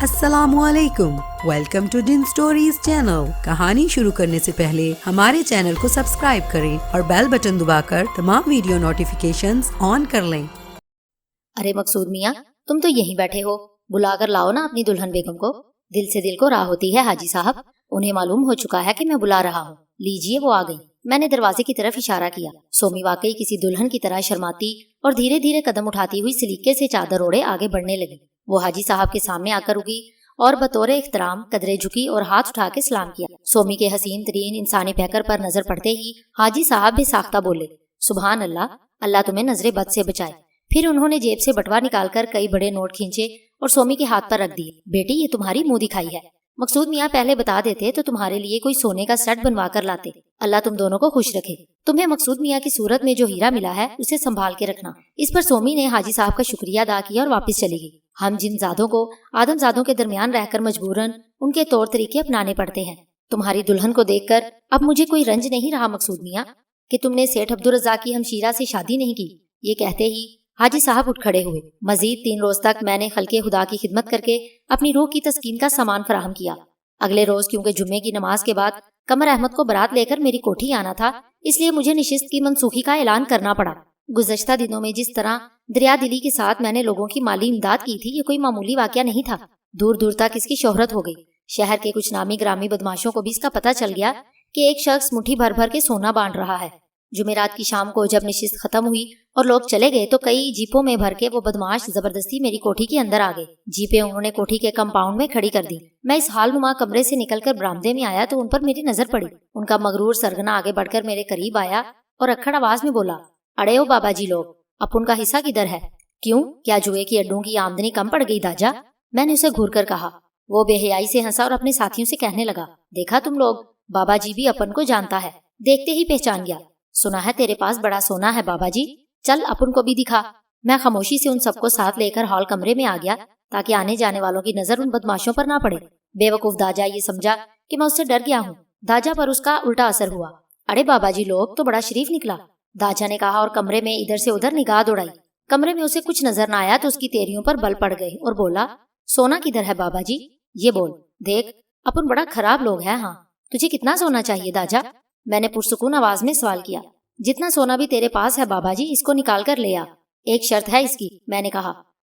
السلام علیکم، welcome to done stories channel. کہانی شروع کرنے سے پہلے ہمارے چینل کو سبسکرائب کریں اور بیل بٹن دبا کر تمام ویڈیو نوٹیفیکیشنز آن کر لیں۔ ارے مقصود میاں، تم تو یہیں بیٹھے ہو، بلا کر لاؤ نا اپنی دلہن بیگم کو۔ دل سے دل کو راہ ہوتی ہے حاجی صاحب، انہیں معلوم ہو چکا ہے کہ میں بلا رہا ہوں۔ لیجیے وہ آ گئی۔ میں نے دروازے کی طرف اشارہ کیا۔ سومی واقعی کسی دلہن کی طرح شرماتی اور دھیرے دھیرے قدم اٹھاتی ہوئی سلیقے سے چادر اوڑے آگے بڑھنے لگی۔ وہ حاجی صاحب کے سامنے آ کر رکی اور بطور احترام قدرے جھکی اور ہاتھ اٹھا کے سلام کیا۔ سومی کے حسین ترین انسانی پیکر پر نظر پڑتے ہی حاجی صاحب بے ساختہ بولے، سبحان اللہ، اللہ تمہیں نظر بد سے بچائے۔ پھر انہوں نے جیب سے بٹوا نکال کر کئی بڑے نوٹ کھینچے اور سومی کے ہاتھ پر رکھ دیے۔ بیٹی، یہ تمہاری منہ دکھائی ہے، مقصود میاں پہلے بتا دیتے تو تمہارے لیے کوئی سونے کا سیٹ بنوا کر لاتے۔ اللہ تم دونوں کو خوش رکھے۔ تمہیں مقصود میاں کی صورت میں جو ہیرا ملا ہے اسے سنبھال کے رکھنا۔ اس پر سومی نے حاجی صاحب کا شکریہ ادا کیا اور واپس چلی گئی۔ ہم جن زادوں کو آدم زادوں کے درمیان رہ کر مجبوراً ان کے طور طریقے اپنانے پڑتے ہیں، تمہاری دلہن کو دیکھ کر اب مجھے کوئی رنج نہیں رہا مقصود میاں کہ تم نے سیٹھ عبدالرزاق کی ہمشیرہ سے شادی نہیں کی۔ یہ کہتے ہی حاجی صاحب اٹھ کھڑے ہوئے۔ مزید 3 روز تک میں نے خلق خدا کی خدمت کر کے اپنی روح کی تسکین کا سامان فراہم کیا۔ اگلے روز کیونکہ جمعے کی نماز کے بعد قمر احمد کو برات لے کر میری کوٹھی آنا تھا، اس لیے مجھے نشست کی منسوخی کا اعلان کرنا پڑا۔ گزشتہ دنوں میں جس طرح دریا دلی کے ساتھ میں نے لوگوں کی مالی امداد کی تھی، یہ کوئی معمولی واقعہ نہیں تھا۔ دور دور تک اس کی شہرت ہو گئی۔ شہر کے کچھ نامی گرامی بدماشوں کو بھی اس کا پتہ چل گیا کہ ایک شخص مٹھی بھر بھر کے سونا بانٹ رہا ہے۔ جمعرات کی شام کو جب نشست ختم ہوئی اور لوگ چلے گئے تو کئی جیپوں میں بھر کے وہ بدماش زبردستی میری کوٹھی کے اندر آ گئے۔ جیپیں انہوں نے کوٹھی کے کمپاؤنڈ میں کھڑی کر دی۔ میں اس حال نما کمرے سے نکل کر برآمدے میں آیا تو ان پر میری نظر پڑی۔ ان کا مغرور سرگنا آگے بڑھ کر میرے قریب آیا اور اکھڑ آواز میں بولا، اڑے او بابا جی لوگ، اپن کا حصہ کدھر ہے؟ کیوں، کیا جوئے کی اڈوں کی آمدنی کم پڑ گئی داجا؟ میں نے اسے گھور کر کہا۔ وہ بے حیائی سے ہنسا اور اپنے ساتھیوں سے کہنے لگا، دیکھا تم لوگ، بابا جی بھی اپن کو جانتا ہے، دیکھتے ہی پہچان گیا۔ سنا ہے تیرے پاس بڑا سونا ہے بابا جی، چل اپن کو بھی دکھا۔ میں خاموشی سے ان سب کو ساتھ لے کر ہال کمرے میں آ گیا تاکہ آنے جانے والوں کی نظر ان بدماشوں پر نہ پڑے۔ بے وقوف داجا یہ سمجھا کہ میں اس سے ڈر گیا ہوں۔ داجا پر اس کا الٹا اثر ہوا۔ اڑے بابا جی لوگ تو بڑا شریف نکلا، داجا نے کہا اور کمرے میں ادھر سے ادھر نگاہ دوڑائی۔ کمرے میں اسے کچھ نظر نہ آیا تو اس کی تیریوں پر بل پڑ گئے اور بولا، سونا کدھر ہے بابا جی؟ یہ بول، دیکھ اپن بڑا خراب لوگ ہیں۔ ہاں، تجھے کتنا سونا چاہیے داجا؟ میں نے پرسکون آواز میں سوال کیا۔ جتنا سونا بھی تیرے پاس ہے بابا جی، اس کو نکال کر لے آ۔ ایک شرط ہے اس کی، میں نے کہا۔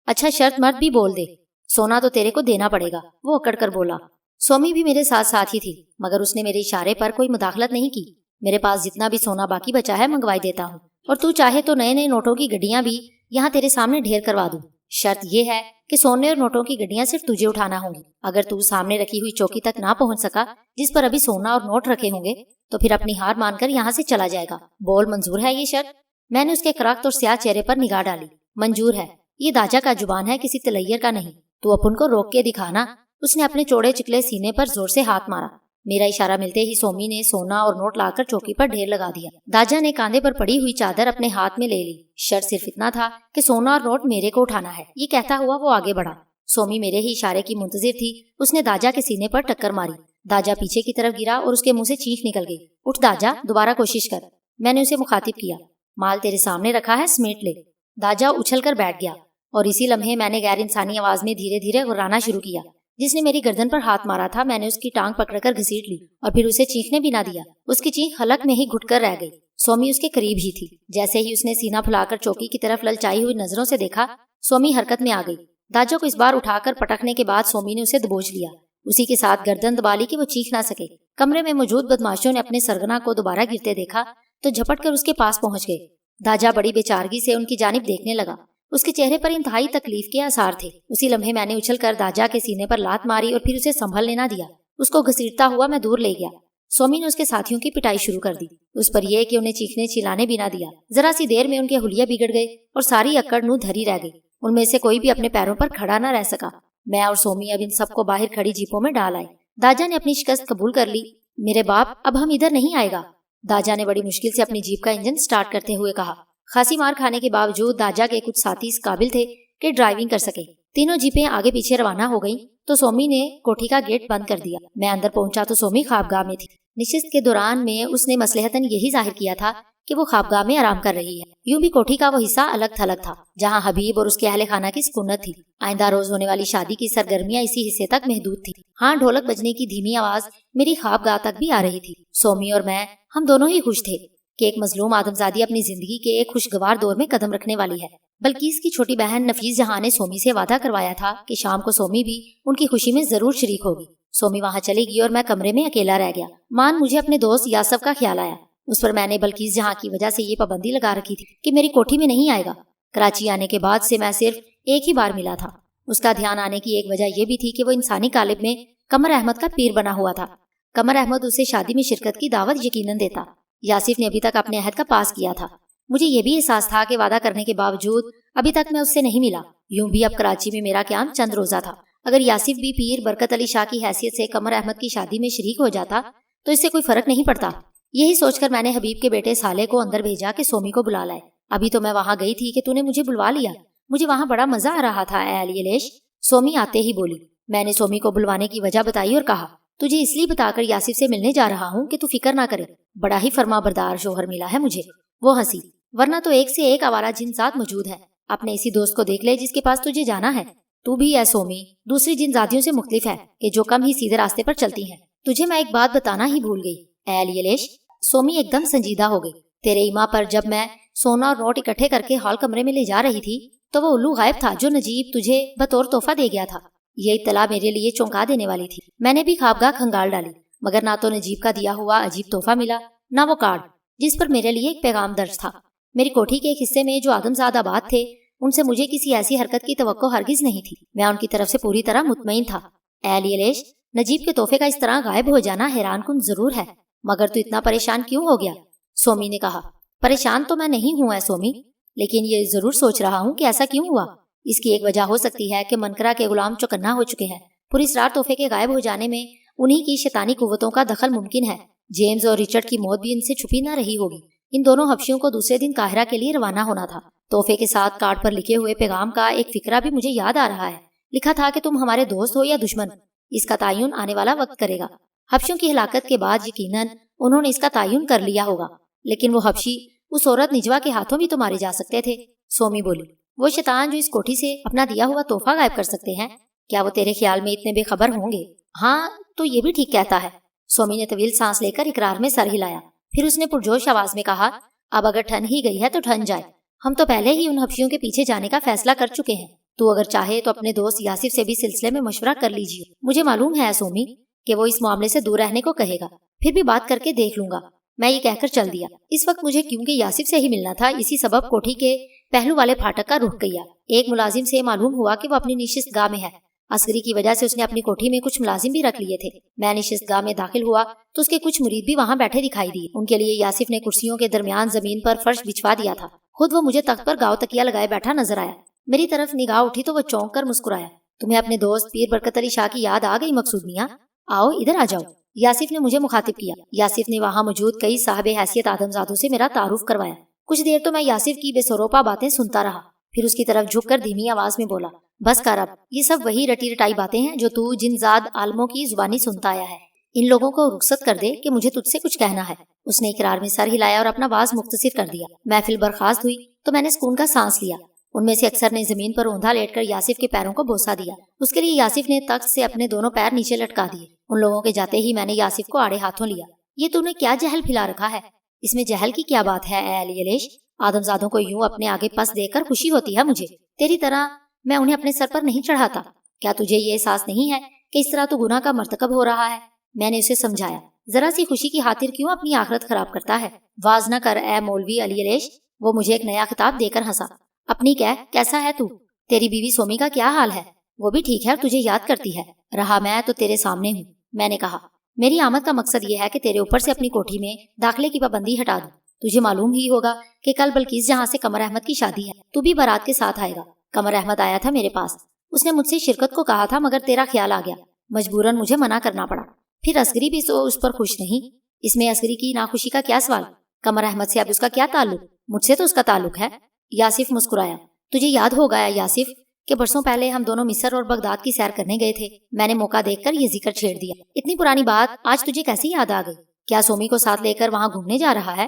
اچھا، شرط مرد بھی بول دے، سونا تو تیرے کو دینا پڑے گا، وہ اکڑ کر بولا۔ سومی بھی میرے ساتھ ساتھ ہی تھی مگر اس نے میرے اشارے پر کوئی مداخلت نہیں کی۔ میرے پاس جتنا بھی سونا باقی بچا ہے منگوائی دیتا ہوں، اور تو چاہے تو نئے نئے نوٹوں کی گڈیاں بھی یہاں تیرے سامنے ڈھیر کروا دوں۔ شرط یہ ہے کہ سونے اور نوٹوں کی گڈیاں صرف تجھے اٹھانا ہوں گی۔ اگر تو سامنے رکھی ہوئی چوکی تک نہ پہنچ سکا جس پر ابھی سونا اور نوٹ رکھے ہوں گے تو پھر اپنی ہار مان کر یہاں سے چلا جائے گا۔ بول، منظور ہے یہ شرط؟ میں نے اس کے کرخت اور سیاہ چہرے پر نگاہ ڈالی۔ منظور ہے، یہ داجا کا زبان ہے، کسی تلیر کا نہیں۔ تو اپن کو روک کے دکھانا۔ اس نے اپنے چوڑے چکلے سینے پر زور سے ہاتھ مارا۔ میرا اشارہ ملتے ہی سومی نے سونا اور نوٹ لا کر چوکی پر ڈھیر لگا دیا۔ داجا نے کاندھے پر پڑی ہوئی چادر اپنے ہاتھ میں لے لی۔ شرط صرف اتنا تھا کہ سونا اور نوٹ میرے کو اٹھانا ہے۔ یہ کہتا ہوا وہ آگے بڑھا۔ سومی میرے ہی اشارے کی منتظر تھی۔ اس نے داجا کے سینے پر ٹکر ماری۔ داجا پیچھے کی طرف گرا اور اس کے منہ سے چیخ نکل گئی، اٹھ داجا، دوبارہ کوشش کر۔ میں نے اسے مخاطب کیا، مال تیرے سامنے رکھا ہے، سمیٹ لے۔ داجا اچھل کر بیٹھ گیا اور اسی لمحے میں نے غیر انسانی آواز میں دھیرے دھیرے غرانا شروع کیا۔ جس نے میری گردن پر ہاتھ مارا تھا میں نے اس کی ٹانگ پکڑ کر گھسیٹ لی اور پھر اسے چیخنے بھی نہ دیا۔ اس کی چیخ حلق میں ہی گھٹ کر رہ گئی۔ سومی اس کے قریب ہی تھی۔ جیسے ہی اس نے سینہ پھلا کر چوکی کی طرف للچائی ہوئی نظروں سے دیکھا، سومی حرکت میں آ گئی۔ داجا کو اس بار اٹھا کر پٹکنے کے بعد سومی نے اسے دبوچ لیا، اسی کے ساتھ گردن دبا لی کہ وہ چیخ نہ سکے۔ کمرے میں موجود بدماشوں نے اپنے سرگنا کو دوبارہ گرتے دیکھا تو جھپٹ کر اس کے پاس پہنچ گئے۔ داجا بڑی بے چارگی سے ان کی جانب دیکھنے لگا۔ اس کے چہرے پر انتہائی تکلیف کے آثار تھے۔ اسی لمحے میں نے اچھل کر داجا کے سینے پر لات ماری اور پھر اسے سنبھلنے نہ دیا۔ اس کو گھسیٹتا ہوا میں دور لے گیا۔ سومی نے اس کے ساتھیوں کی پٹائی شروع کر دی، اس پر یہ کہ انہیں چیخنے چلانے بھی نہ دیا۔ ذرا سی دیر میں ان کے حلیے بگڑ گئے اور ساری اکڑ نو دھری رہ گئی۔ ان میں سے کوئی بھی اپنے پیروں پر کھڑا نہ رہ سکا۔ میں اور سومی اب ان سب کو باہر کھڑی جیپوں میں ڈال آئے۔ داجا نے اپنی شکست قبول کر لی۔ میرے باپ، اب ہم ادھر نہیں آئے گا، داجا نے بڑی مشکل سے اپنی جیپ کا انجن سٹارٹ کرتے ہوئے کہا۔ خاصی مار کھانے کے باوجود داجا کے کچھ ساتھی اس قابل تھے کہ ڈرائیونگ کر سکے۔ تینوں جیپیں آگے پیچھے روانہ ہو گئیں تو سومی نے کوٹھی کا گیٹ بند کر دیا۔ میں اندر پہنچا تو سومی خوابگاہ میں تھی۔ نشست کے دوران میں اس نے مصلحتاً یہی ظاہر کیا تھا کہ وہ خوابگاہ میں آرام کر رہی ہے۔ یوں بھی کوٹھی کا وہ حصہ الگ تھلگ تھا جہاں حبیب اور اس کے اہل خانہ کی سکونت تھی۔ آئندہ روز ہونے والی شادی کی سرگرمیاں اسی حصے تک محدود تھی۔ ہاں، ڈھولک بجنے کی دھیمی آواز میری خوابگاہ تک بھی آ رہی تھی۔ سومی اور میں، ہم دونوں ہی خوش تھے کہ ایک مظلوم آدمزادی اپنی زندگی کے ایک خوشگوار دور میں قدم رکھنے والی ہے۔ بلقیس کی چھوٹی بہن نفیس جہاں نے سومی سے وعدہ کروایا تھا کہ شام کو سومی بھی ان کی خوشی میں ضرور شریک ہوگی۔ سومی وہاں چلی گئی اور میں کمرے میں اکیلا رہ گیا۔ مجھے اپنے دوست یاسف کا خیال آیا۔ اس پر میں نے بلقیس جہاں کی وجہ سے یہ پابندی لگا رکھی تھی کہ میری کوٹھی میں نہیں آئے گا۔ کراچی آنے کے بعد سے میں صرف ایک ہی بار ملا تھا۔ اس کا دھیان آنے کی ایک وجہ یہ بھی تھی کہ وہ انسانی قالب میں قمر احمد کا پیر بنا ہوا تھا۔ قمر احمد اسے شادی میں شرکت کی دعوت یقیناً دیتا۔ یاسف نے ابھی تک اپنے عہد کا پاس کیا تھا۔ مجھے یہ بھی احساس تھا کہ وعدہ کرنے کے باوجود ابھی تک میں اس سے نہیں ملا۔ یوں بھی اب کراچی میں میرا قیام چند روزہ تھا۔ اگر یاسف بھی پیر برکت علی شاہ کی حیثیت سے قمر احمد کی شادی میں شریک ہو جاتا تو اس سے کوئی فرق نہیں پڑتا۔ یہی سوچ کر میں نے حبیب کے بیٹے صالح کو اندر بھیجا کہ سومی کو بلا لائے۔ ابھی تو میں وہاں گئی تھی کہ تو نے مجھے بلوا لیا۔ مجھے وہاں بڑا مزہ آ رہا تھا اے علی علیش۔ سومی آتے ہی بولی۔ میں نے سومی کو بلوانے کی وجہ بتائی اور کہا، تجھے اس لیے بتا کر یاسف سے ملنے جا رہا ہوں کہ تو فکر نہ کرے، بڑا ہی فرما بردار شوہر ملا ہے مجھے۔ وہ ہنسی۔ ورنہ تو ایک سے ایک آوارہ جن ذات موجود ہے۔ اپنے اسی دوست کو دیکھ لے جس کے پاس تجھے جانا ہے۔ تو بھی اے سومی دوسری جن ذاتیوں سے مختلف ہے کہ جو کم ہی سیدھے راستے پر چلتی ہیں۔ تجھے میں ایک بات بتانا ہی بھول گئی اے علی علیش۔ سومی ایک دم سنجیدہ ہو گئی۔ تیرے ایما پر جب میں سونا اور نوٹ اکٹھے کر کے ہال کمرے میں لے جا رہی تھی تو وہ الو غائب تھا جو نجیب تجھے بطور تحفہ دے گیا تھا۔ یہ اطلاع میرے لیے چونکا دینے والی تھی۔ میں نے بھی خوابگاہ کھنگال ڈالی، مگر نہ تو نجیب کا دیا ہوا عجیب تحفہ ملا، نہ وہ کارڈ جس پر میرے لیے ایک پیغام درج تھا۔ میری کوٹھی کے ایک حصے میں جو آدمزاد آباد تھے ان سے مجھے کسی ایسی حرکت کی توقع ہرگز نہیں تھی۔ میں ان کی طرف سے پوری طرح مطمئن تھا۔ اے علی علیش، نجیب کے تحفے کا اس طرح غائب ہو جانا حیران کن ضرور ہے، مگر تو اتنا پریشان کیوں ہو گیا؟ سومی نے کہا۔ پریشان تو میں نہیں ہوں اے سومی، لیکن یہ ضرور سوچ رہا ہوں کہ ایسا کیوں ہوا۔ اس کی ایک وجہ ہو سکتی ہے کہ منکرہ کے غلام چوکنا ہو چکے ہیں۔ پراسرار تحفے کے غائب ہو جانے میں انہی کی شیطانی قوتوں کا دخل ممکن ہے۔ جیمز اور رچرڈ کی موت بھی ان سے چھپی نہ رہی ہوگی۔ ان دونوں حبشیوں کو دوسرے دن قاہرہ کے لیے روانہ ہونا تھا۔ تحفے کے ساتھ کارڈ پر لکھے ہوئے پیغام کا ایک فقرہ بھی مجھے یاد آ رہا ہے۔ لکھا تھا کہ تم ہمارے دوست ہو یا دشمن، اس کا تعین آنے والا وقت کرے گا۔ حبشیوں کی ہلاکت کے بعد یقیناً انہوں نے اس کا تعین کر لیا ہوگا، لیکن وہ حبشی اس عورت نجوا کے ہاتھوں بھی تو مارے جا سکتے تھے۔ سومی بولی۔ وہ شیطان جو اس کوٹھی سے اپنا دیا ہوا تحفہ غائب کر سکتے ہیں، کیا وہ تیرے خیال میں اتنے بے خبر ہوں گے؟ ہاں، تو یہ بھی ٹھیک کہتا ہے۔ سومی نے طویل سانس لے کر اقرار میں سر ہلایا۔ پھر اس نے پرجوش آواز میں کہا، اب اگر ٹھن ہی گئی ہے تو ٹھن جائے۔ ہم تو پہلے ہی ان حبشیوں کے پیچھے جانے کا فیصلہ کر چکے ہیں۔ تو اگر چاہے تو اپنے دوست یاسف سے بھی سلسلے میں مشورہ کر لیجیے۔ مجھے معلوم ہے سومی کہ وہ اس معاملے سے دور رہنے کو کہے گا، پھر بھی بات کر کے دیکھ لوں گا۔ میں یہ کہہ کر چل دیا۔ اس وقت مجھے کیونکہ یاسف سے ہی ملنا تھا، اسی سبب کوٹھی کے پہلو والے پھاٹک کا رخ کیا۔ ایک ملازم سے معلوم ہوا کہ وہ اپنی نشست گاہ میں ہے۔ عسکری کی وجہ سے اس نے اپنی کوٹھی میں کچھ ملازم بھی رکھ لیے تھے۔ میں نشست گاہ میں داخل ہوا تو اس کے کچھ مرید بھی وہاں بیٹھے دکھائی دیے۔ ان کے لیے یاسف نے کرسیوں کے درمیان زمین پر فرش بچھوا دیا تھا۔ خود وہ مجھے تخت پر گاؤ تکیہ لگائے بیٹھا نظر آیا۔ میری طرف نگاہ اٹھی تو وہ چونک کر مسکرایا۔ تمہیں اپنے دوست پیر برکت علی شاہ کی یاد آ گئی مقصود میاں؟ آؤ ادھر آ جاؤ۔ یاسف نے مجھے مخاطب کیا۔ یاسف نے وہاں موجود کئی صاحب حیثیت آدمزادوں سے میرا تعارف کروایا۔ کچھ دیر تو میں یاسف کی بے سروپا باتیں سنتا رہا، پھر اس کی طرف جھک کر دھیمی آواز میں بولا، بس کر اب، یہ سب وہی رٹی رٹائی باتیں ہیں جو تو جن زاد عالموں کی زبانی سنتا آیا ہے۔ ان لوگوں کو رخصت کر دے کہ مجھے تجھ سے کچھ کہنا ہے۔ اس نے اقرار میں سر ہلایا اور اپنا باز مختصر کر دیا۔ محفل برخاست ہوئی تو میں نے سکون کا سانس لیا۔ ان میں سے اکثر نے زمین پر اوندا لیٹ کر یاسف کے پیروں کو بوسہ دیا۔ اس کے لیے یاسف نے تخت سے اپنے دونوں پیر نیچے لٹکا دیے۔ ان لوگوں کے جاتے ہی میں نے یاسف کو آڑے ہاتھوں لیا۔ یہ تو نے کیا جہل پھیلا رکھا ہے؟ اس میں جہل کی کیا بات ہے اے علی علیش؟ آدمزادوں کو یوں اپنے آگے پس دے کر خوشی ہوتی ہے مجھے، تیری طرح میں انہیں اپنے سر پر نہیں چڑھاتا۔ کیا تجھے یہ احساس نہیں ہے کہ اس طرح تو گناہ کا مرتکب ہو رہا ہے؟ میں نے اسے سمجھایا۔ ذرا سی خوشی کی خاطر کیوں اپنی آخرت خراب کرتا ہے؟ واز نہ کر اے مولوی علی علیش۔ وہ مجھے ایک نیا خطاب دے کر ہنسا۔ اپنی کہہ، کیسا ہے تو؟ تیری بیوی سومی کا کیا حال ہے؟ وہ بھی ٹھیک ہے اور تجھے یاد کرتی ہے۔ رہا میں تو تیرے سامنے ہوں۔ میں نے کہا، میری آمد کا مقصد یہ ہے کہ تیرے اوپر سے اپنی کوٹھی میں داخلے کی پابندی ہٹا دوں۔ تجھے معلوم ہی ہوگا کہ کل بلقیس جہاں سے قمر احمد کی شادی ہے، تو بھی بارات کے ساتھ آئے گا۔ قمر احمد آیا تھا میرے پاس، اس نے مجھ سے شرکت کو کہا تھا، مگر تیرا خیال آ گیا، مجبوراً مجھے منع کرنا پڑا۔ پھر عسکری بھی تو اس پر خوش نہیں۔ اس میں عسکری کی ناخوشی کا کیا سوال؟ قمر احمد سے اب اس کا کیا تعلق؟ مجھ سے تو اس کا تعلق ہے۔ یاسف مسکرایا۔ تجھے یاد ہوگا یاسف کہ برسوں پہلے ہم دونوں مصر اور بغداد کی سیر کرنے گئے تھے۔ میں نے موقع دیکھ کر یہ ذکر چھیڑ دیا۔ اتنی پرانی بات آج تجھے کیسے یاد آ گئی؟ کیا سومی کو ساتھ لے کر وہاں گھومنے جا رہا ہے؟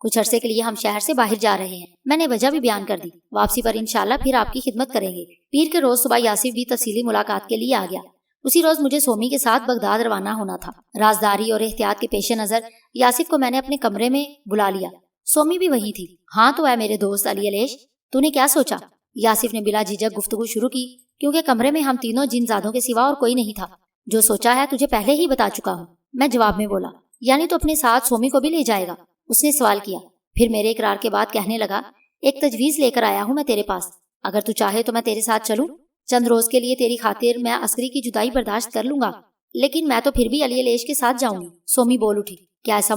کچھ عرصے کے لیے ہم شہر سے باہر جا رہے ہیں۔ میں نے وجہ بھی بیان کر دی۔ واپسی پر انشاءاللہ پھر آپ کی خدمت کریں گے۔ پیر کے روز صبح یاسف بھی تفصیلی ملاقات کے لیے آ گیا۔ اسی روز مجھے سومی کے ساتھ بغداد روانہ ہونا تھا۔ رازداری اور احتیاط کے پیش نظر یاسف کو میں نے اپنے کمرے میں بلا لیا۔ سومی بھی وہیں تھی۔ ہاں تو اے میرے دوست علی علیش، تو نے کیا سوچا؟ یاسف نے بلا جھجک گفتگو شروع کی، کیونکہ کمرے میں ہم تینوں جن زادوں کے سوا اور کوئی نہیں تھا۔ جو سوچا ہے تجھے پہلے ہی بتا چکا ہوں، میں جواب میں بولا۔ یعنی تو اپنے ساتھ سومی کو بھی لے جائے گا؟ اس نے سوال کیا۔ پھر میرے اقرار کے بعد کہنے لگا، ایک تجویز لے کر آیا ہوں میں تیرے پاس، اگر تو چاہے تو میں تیرے ساتھ چلوں۔ چند روز کے لیے تیری خاطر میں عسکری کی جدائی برداشت کر لوں گا، لیکن میں تو پھر بھی علی علیش کے ساتھ جاؤں گی۔ سومی بول اٹھی، کیا ایسا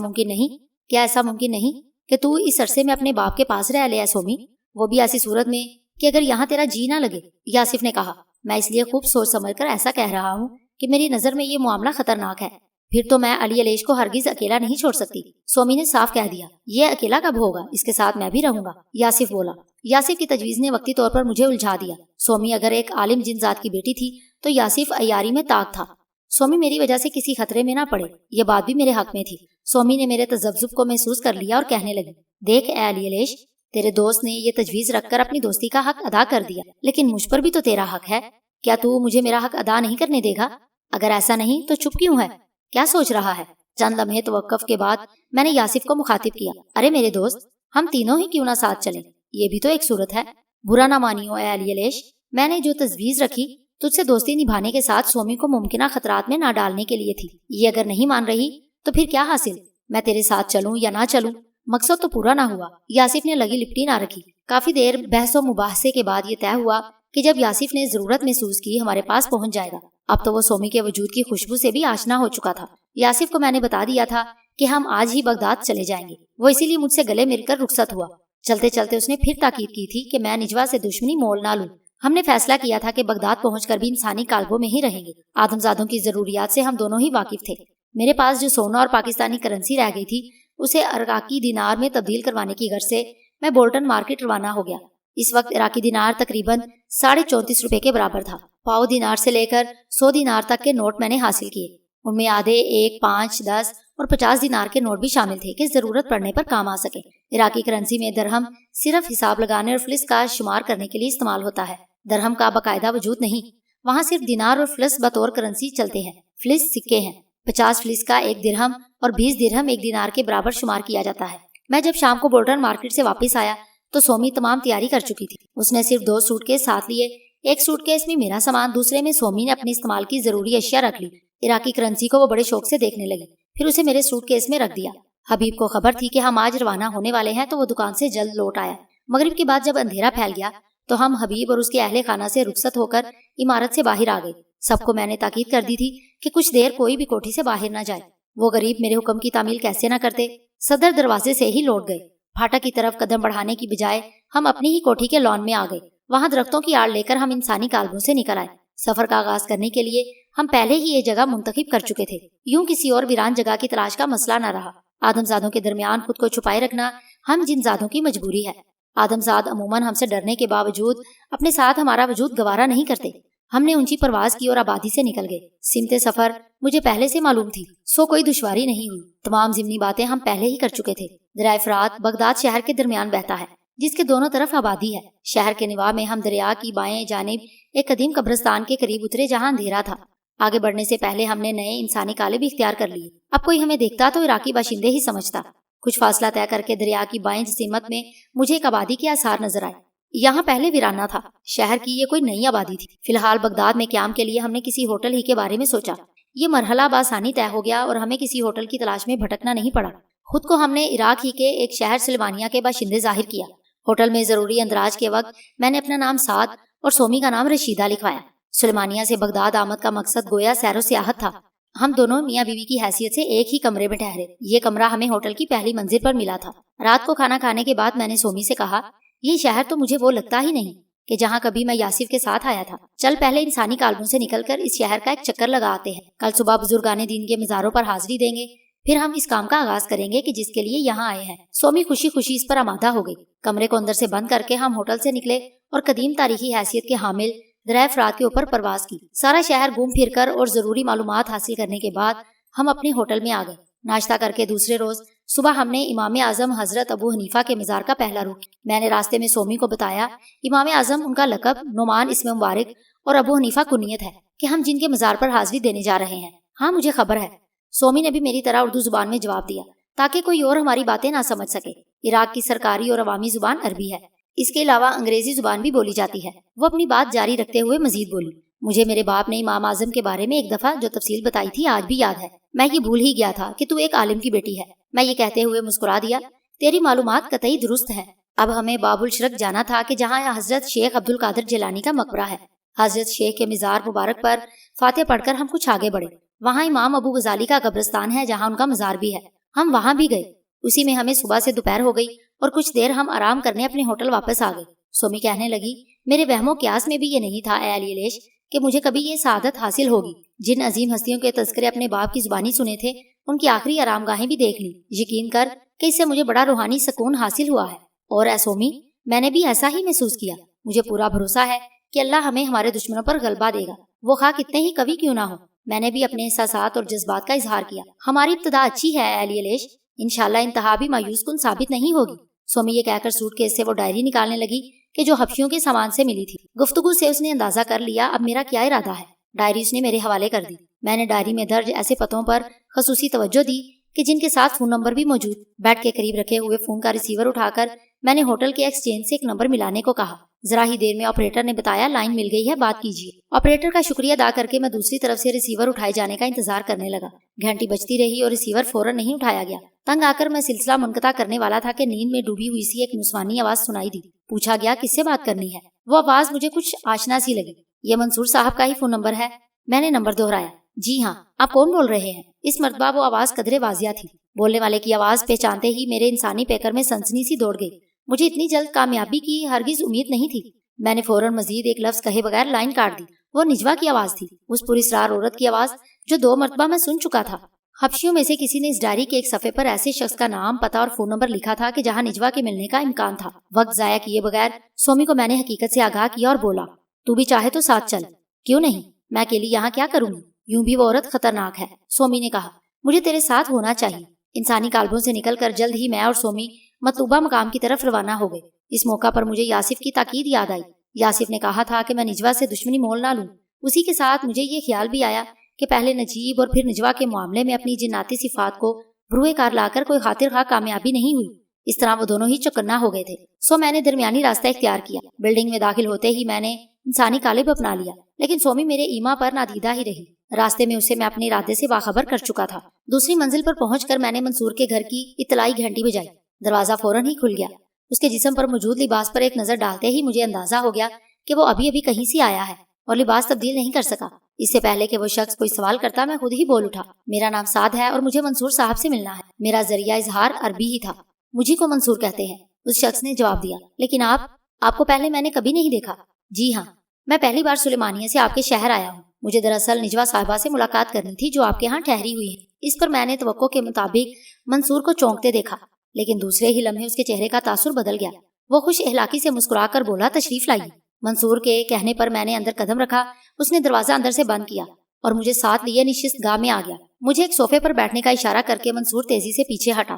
ممکن نہیں کہ تو اس عرصے میں اپنے باپ کے پاس رہ لے ہے سومی، وہ بھی ایسی صورت میں کہ اگر یہاں تیرا جی نہ لگے؟ یاسف نے کہا، میں اس لیے خوب سوچ سمجھ کر ایسا کہہ رہا ہوں کہ میری نظر میں یہ معاملہ خطرناک ہے، پھر تو میں علی علیش کو ہرگز اکیلا نہیں چھوڑ سکتی۔ سومی نے صاف کہہ دیا، یہ اکیلا کب ہوگا، اس کے ساتھ میں بھی رہوں گا۔ یاسف بولا۔ یاسف کی تجویز نے وقتی طور پر مجھے الجھا دیا۔ سومی اگر ایک عالم جن ذات کی بیٹی تھی تو یاسف عیاری میں طاق تھا۔ سومی میری وجہ سے کسی خطرے میں نہ پڑے، یہ بات بھی میرے حق میں تھی۔ سومی نے میرے تذبذب کو محسوس کر لیا اور کہنے لگی، دیکھ اے علی علیش، تیرے دوست نے یہ تجویز رکھ کر اپنی دوستی کا حق ادا کر دیا، لیکن مجھ پر بھی تو تیرا حق ہے، کیا تو مجھے میرا حق ادا نہیں کرنے دے گا؟ اگر ایسا نہیں تو چپ کیوں ہے؟ کیا سوچ رہا ہے؟ چند لمحے توقف کے بعد میں نے یاسف کو مخاطب کیا، ارے میرے دوست، ہم تینوں ہی کیوں نہ ساتھ چلیں؟ یہ بھی تو ایک صورت ہے۔ برا نہ مانیو اے علی علیش، میں نے جو تجویز رکھی تجھ سے دوستی نبھانے کے ساتھ سومی کو ممکنہ خطرات میں نہ ڈالنے کے لیے تھی۔ یہ اگر نہیں مان رہی تو پھر کیا حاصل؟ میں تیرے ساتھ چلوں یا نہ چلوں، مقصد تو پورا نہ ہوا۔ یاسف نے لگی لپٹی نہ رکھی۔ کافی دیر بحث و مباحثے کے بعد یہ طے ہوا کہ جب یاسف نے ضرورت محسوس کی ہمارے پاس پہنچ جائے گا۔ اب تو وہ سومی کے وجود کی خوشبو سے بھی آشنا ہو چکا تھا۔ یاسف کو میں نے بتا دیا تھا کہ ہم آج ہی بغداد چلے جائیں گے۔ وہ اسی لیے مجھ سے گلے مل کر رخصت ہوا۔ چلتے چلتے اس نے پھر تاکید کی تھی کہ میں نجوا سے دشمنی مول نہ لوں۔ ہم نے فیصلہ کیا تھا کہ بغداد پہنچ کر بھی انسانی کالبوں میں ہی رہیں گے۔ آدم زادوں کی ضروریات سے ہم دونوں ہی واقف تھے۔ میرے پاس جو سونا اور پاکستانی کرنسی رہ گئی تھی اسے عراقی دینار میں تبدیل کروانے کی غرض سے میں بولٹن مارکیٹ روانہ ہو گیا۔ اس وقت عراقی دینار تقریباً 34.5 روپے کے برابر تھا۔ پاؤ دینار سے لے کر 100 دینار تک کے نوٹ میں نے حاصل کیے۔ ان میں آدھے 1، 5، 10 اور 50 دینار کے نوٹ بھی شامل تھے کہ ضرورت پڑنے پر کام آ سکے۔ عراقی کرنسی میں درہم صرف حساب لگانے اور فلس کا شمار کرنے کے لیے استعمال ہوتا ہے، درہم کا باقاعدہ وجود نہیں۔ وہاں صرف دینار اور فلس بطور کرنسی چلتے ہیں۔ فلس سکے ہیں۔ 50 فلس کا 1 درہم اور 20 درہم 1 دینار کے برابر شمار کیا جاتا ہے۔ میں جب شام کو بولٹن مارکیٹ سے واپس آیا تو سومی تمام تیاری کر چکی تھی۔ اس نے صرف 2 سوٹ کیس ساتھ لیے، ایک سوٹ کیس میں میرا سامان، دوسرے میں سومی نے اپنے استعمال کی ضروری اشیاء رکھ لی۔ عراقی کرنسی کو وہ بڑے شوق سے دیکھنے لگی، پھر اسے میرے سوٹ کیس میں رکھ دیا۔ حبیب کو خبر تھی کہ ہم آج روانہ ہونے والے ہیں تو وہ دکان سے جلد لوٹ آیا۔ مغرب کے بعد جب اندھیرا پھیل گیا تو ہم حبیب اور اس کے اہل خانہ سے رخصت ہو کر عمارت سے باہر آ گئے۔ سب کو میں نے تاکید کر دی تھی کہ کچھ دیر کوئی بھی کوٹھی سے باہر نہ جائے۔ وہ غریب میرے حکم کی تعمیل کیسے نہ کرتے۔ صدر دروازے سے ہی لوٹ گئے۔ پھاٹک کی طرف قدم بڑھانے کی بجائے ہم اپنی ہی کوٹھی کے لان میں آ گئے۔ وہاں درختوں کی آڑ لے کر ہم انسانی کالبوں سے نکل آئے۔ سفر کا آغاز کرنے کے لیے ہم پہلے ہی یہ جگہ منتخب کر چکے تھے، یوں کسی اور ویران جگہ کی تلاش کا مسئلہ نہ رہا۔ آدم زادوں کے درمیان خود کو چھپائے رکھنا ہم جن زادوں کی مجبوری ہے۔ آدم زاد عموماً ہم سے ڈرنے کے باوجود اپنے ساتھ ہمارا وجود گوارا نہیں کرتے۔ ہم نے اونچی پرواز کی اور آبادی سے نکل گئے۔ سمت سفر مجھے پہلے سے معلوم تھی، سو کوئی دشواری نہیں ہوئی۔ تمام ضمنی باتیں ہم پہلے ہی کر چکے تھے۔ دریا فرات بغداد شہر کے درمیان بہتا ہے، جس کے دونوں طرف آبادی ہے۔ شہر کے نواح میں ہم دریا کی بائیں جانب ایک قدیم قبرستان کے قریب اترے جہاں اندھیرا تھا۔ آگے بڑھنے سے پہلے ہم نے نئے انسانی کالے بھی اختیار کر لیے۔ اب کوئی ہمیں دیکھتا تو عراقی باشندے ہی سمجھتا۔ کچھ فاصلہ طے کر کے دریا کی بائیں جسیمت میں مجھے ایک آبادی کے آثار نظر آئے۔ یہاں پہلے ویرانہ تھا، شہر کی یہ کوئی نئی آبادی تھی۔ فی الحال بغداد میں قیام کے لیے ہم نے کسی ہوٹل ہی کے بارے میں سوچا۔ یہ مرحلہ بآسانی طے ہو گیا اور ہمیں کسی ہوٹل کی تلاش میں بھٹکنا نہیں پڑا۔ خود کو ہم نے عراق ہی کے ایک شہر سلمانیہ کے باشندے ظاہر کیا۔ ہوٹل میں ضروری اندراج کے وقت میں نے اپنا نام سعد اور سومی کا نام رشیدہ لکھوایا۔ سلمانیہ سے بغداد آمد کا مقصد گویا سیر و سیاحت تھا۔ ہم دونوں میاں بیوی کی حیثیت سے ایک ہی کمرے میں ٹھہرے۔ یہ کمرہ ہمیں ہوٹل کی پہلی منزل پر ملا تھا۔ رات کو کھانا کھانے کے بعد میں نے سومی سے کہا، یہ شہر تو مجھے وہ لگتا ہی نہیں کہ جہاں کبھی میں یاسف کے ساتھ آیا تھا۔ چل پہلے انسانی کالبوں سے نکل کر اس شہر کا ایک چکر لگا آتے ہیں۔ کل صبح بزرگان دین کے مزاروں پر حاضری دیں گے، پھر ہم اس کام کا آغاز کریں گے کہ جس کے لیے یہاں آئے ہیں۔ سومی خوشی خوشی اس پر آمادہ ہو گئی۔ کمرے کو اندر سے بند کر کے ہم ہوٹل سے نکلے اور قدیم تاریخی حیثیت کے حامل دریا فرات کے اوپر پرواز کی۔ سارا شہر گھوم پھر کر اور ضروری معلومات حاصل کرنے کے بعد ہم اپنے ہوٹل میں آ گئے۔ ناشتہ کر کے دوسرے روز صبح ہم نے امام اعظم حضرت ابو حنیفہ کے مزار کا پہلا رخ کیا۔ میں نے راستے میں سومی کو بتایا، امام اعظم ان کا لقب نعمان اسم مبارک اور ابو حنیفہ کنیت ہے، کہ ہم جن کے مزار پر حاضری دینے جا رہے ہیں۔ ہاں مجھے خبر ہے۔ سومی نے بھی میری طرح اردو زبان میں جواب دیا تاکہ کوئی اور ہماری باتیں نہ سمجھ سکے۔ عراق کی سرکاری اور عوامی زبان عربی ہے، اس کے علاوہ انگریزی زبان بھی بولی جاتی ہے۔ وہ اپنی بات جاری رکھتے ہوئے مزید بولی، مجھے میرے باپ نے امام اعظم کے بارے میں ایک دفعہ جو تفصیل بتائی تھی آج بھی یاد ہے۔ میں یہ بھول ہی گیا تھا کہ تو ایک عالم کی بیٹی ہے۔ میں یہ کہتے ہوئے مسکرا دیا، تیری معلومات قطعی درست ہیں۔ اب ہمیں باب الشرق جانا تھا کہ جہاں حضرت شیخ عبد القادر جیلانی کا مقبرہ ہے۔ حضرت شیخ کے مزار مبارک پر فاتح پڑھ کر ہم کچھ آگے بڑھے۔ وہاں امام ابو غزالی کا قبرستان ہے جہاں ان کا مزار بھی ہے۔ ہم وہاں بھی گئے۔ اسی میں ہمیں صبح سے دوپہر ہو گئی اور کچھ دیر ہم آرام کرنے اپنے ہوٹل واپس آ گئے۔ سومی کہنے لگی، میرے وہم و قیاس میں بھی یہ نہیں تھا اے علی علیش کہ مجھے کبھی یہ سعادت حاصل ہوگی۔ جن عظیم ہستیوں کے تذکرے اپنے باپ کی زبانی سنے تھے ان کی آخری آرام گاہیں بھی دیکھ لی۔ یقین کر کہ اس سے مجھے بڑا روحانی سکون حاصل ہوا ہے۔ اور اے سومی، میں نے بھی ایسا ہی محسوس کیا۔ مجھے پورا بھروسہ ہے کہ اللہ ہمیں ہمارے دشمنوں پر غلبہ دے گا، وہ خواہ کتنے ہی قوی کیوں نہ ہو۔ میں نے بھی اپنے احساسات اور جذبات کا اظہار کیا۔ ہماری ابتدا اچھی ہے اے علی علیش، انشاءاللہ انتہا بھی مایوس کن ثابت نہیں ہوگی۔ سومی یہ کہہ کر سوٹ کیس سے وہ ڈائری نکالنے لگی کہ جو حبشیوں کے سامان سے ملی تھی۔ گفتگو سے اس نے اندازہ کر لیا اب میرا کیا ارادہ ہے۔ ڈائری اس نے میرے حوالے کر دی۔ میں نے ڈائری میں درج ایسے پتوں پر خصوصی توجہ دی کہ جن کے ساتھ فون نمبر بھی موجود۔ بیڈ کے قریب رکھے ہوئے فون کا ریسیور اٹھا کر میں نے ہوٹل کے ایکسچینج سے ایک نمبر ملانے کو کہا۔ ذرا ہی دیر میں آپریٹر نے بتایا لائن مل گئی ہے، بات کیجیے۔ آپریٹر کا شکریہ ادا کر کے میں دوسری طرف سے ریسیور اٹھائے جانے کا انتظار کرنے لگا۔ گھنٹی بجتی رہی اور ریسیور فوراً نہیں اٹھایا گیا۔ تنگ آ کر میں سلسلہ منقطع کرنے والا تھا کہ نیند میں ڈوبی ہوئی سی ایک نسوانی آواز سنائی دی۔ پوچھا گیا کس سے بات کرنی ہے؟ وہ آواز مجھے کچھ آشنا سی لگی۔ یہ منصور صاحب کا ہی فون نمبر ہے؟ میں نے نمبر دہرایا۔ جی ہاں، آپ کون بول رہے ہیں؟ اس مرتبہ وہ آواز قدرے واضح تھی۔ بولنے والے کی آواز پہچانتے ہی میرے انسانی پیکر میں سنسنی سی دوڑ گئی۔ مجھے اتنی جلد کامیابی کی ہرگز امید نہیں تھی۔ میں نے فوراً مزید ایک لفظ کہے بغیر لائن کاٹ دی۔ وہ نجوا کی آواز تھی، اس پراسرار عورت کی آواز جو 2 مرتبہ میں سن چکا تھا۔ حبشیوں میں سے کسی نے اس ڈائری کے ایک صفحے پر ایسے شخص کا نام، پتہ اور فون نمبر لکھا تھا کہ جہاں نجوا کے ملنے کا امکان تھا۔ وقت ضائع کیے بغیر سومی کو میں نے حقیقت سے آگاہ کیا اور بولا، تو بھی چاہے تو ساتھ چل۔ کیوں نہیں؟ میں اکیلی یہاں کیا کروں گی؟ یوں بھی وہ عورت خطرناک ہے۔ سومی نے کہا، مجھے تیرے ساتھ ہونا چاہیے۔ انسانی کالبوں سے نکل کر جلد ہی میں اور سومی مطلوبہ مقام کی طرف روانہ ہو گئے۔ اس موقع پر مجھے یاسف کی تاکید یاد آئی۔ یاسف نے کہا تھا کہ میں نجوا سے دشمنی مول نہ لوں۔ اسی کے ساتھ مجھے یہ خیال بھی آیا کہ پہلے نجیب اور پھر نجوا کے معاملے میں اپنی جناتی صفات کو بروئے کار لا کر کوئی خاطر خواہ کامیابی نہیں ہوئی۔ اس طرح وہ دونوں ہی چوکنا ہو گئے تھے۔ سو میں نے درمیانی راستہ اختیار کیا۔ بلڈنگ میں داخل ہوتے ہی میں نے انسانی قالب اپنا لیا، لیکن سومی میرے ایما پر نادیدہ ہی رہی۔ راستے میں اسے میں اپنے ارادے سے باخبر کر چکا تھا۔ دوسری منزل پر پہنچ کر میں نے منصور کے گھر کی اطلاعی گھنٹی بجائی۔ دروازہ فوراً ہی کھل گیا۔ اس کے جسم پر موجود لباس پر ایک نظر ڈالتے ہی مجھے اندازہ ہو گیا کہ وہ ابھی کہیں سے آیا ہے اور لباس تبدیل نہیں کر سکا۔ اس سے پہلے کہ وہ شخص کوئی سوال کرتا میں خود ہی بول اٹھا، میرا نام سعد ہے اور مجھے منصور صاحب سے ملنا ہے۔ میرا ذریعہ اظہار عربی ہی تھا۔ مجھے کو منصور کہتے ہیں، اس شخص نے جواب دیا، لیکن آپ کو پہلے میں نے کبھی نہیں دیکھا۔ جی ہاں، میں پہلی بار سلیمانیہ سے آپ کے شہر آیا ہوں۔ مجھے دراصل نجوا صاحبہ سے ملاقات کرنی تھی جو آپ کے ہاں ٹھہری ہوئی ہے۔ اس پر میں نے توقع کے مطابق منصور کو چونکتے دیکھا، لیکن دوسرے ہی لمحے اس کے چہرے کا تاثر بدل گیا۔ وہ خوش اخلاقی سے مسکرا کر بولا، تشریف لائیے۔ منصور کے کہنے پر میں نے اندر قدم رکھا۔ اس نے دروازہ اندر سے بند کیا اور مجھے ساتھ لیے نشست گاہ میں آ گیا۔ مجھے ایک صوفے پر بیٹھنے کا اشارہ کر کے منصور تیزی سے پیچھے ہٹا۔